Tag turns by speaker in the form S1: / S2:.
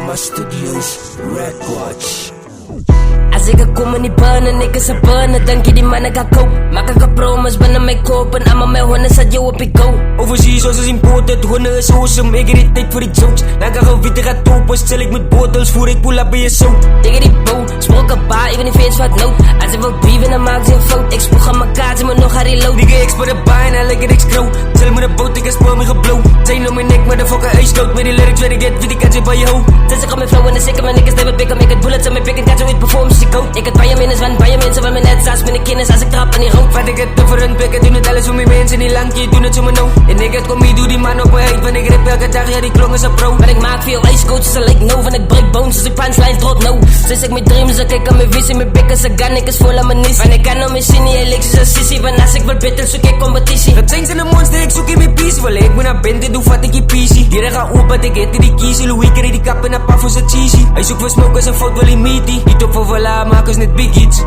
S1: Drama Studios Records.
S2: As ik kom in die banen, niggas sa banen, denk je die man nagka-cope. Makaka-promise ba na may kopen, ama may honen sa jou op ik go.
S3: Overseas als is imported, honen is awesome, ik heb die tijd voor die jokes. Nagkakawite ka topos, stel ik met bottles, voer ik pull up bij je zout.
S2: Tegen die bow, smoke een paar, even die fans wat nood. Als ik wil beeven, dan maak ze een fout. Ik spoeg aan mijn kaart, ze moet nog gaan reload.
S3: Nigga, ik speel de bijna, lekker ik scroll. Stel me de boot, ik heb spoor me geblow. Zijn om mijn nek, maar de fucker ijskoud. Met die lyrics weet ik dit, weet ik kan je bij jou.
S2: Sinds ik op mijn flow en de sikke, mijn niggas never pick up. Ik het bullets aan mijn pik en catch with performance, ik out. Ik het bij je minnes, want bij je mensen van mijn net saas. Mijn kennis als ik trap aan die rook.
S3: Vat ik het over een pik, doen het alles voor mijn mensen. Die lankie, doen het zo me nou. En ik het kom hier, doe die man op mijn head. Want ik rip elke dag, ja die klong is een pro.
S2: Maar ik maak veel ijskoud, ze like no. Van ik break bones, dus ik punchlines drop no. Sinds ik mijn dreams, ik kijk aan mijn visie. Mijn pik is een gun, ik is vol aan mijn nis. Want ik kan om mijn zin, je lijkt zo'n sissy. Want als ik wil bitter, zoek ik competitie.
S3: Dat zijn ze een monster, ik zoek in mijn peaceful. Ik moet naar binnen, doe vat ik je peasy. Hier ga open, ik het in die kiezie. Louis kreeg die kap en een paf voor zijn cheesy. Hij zoekt voor smoke, als een fout wil hij meet die. Niet op voor voila, maak ons net big hits.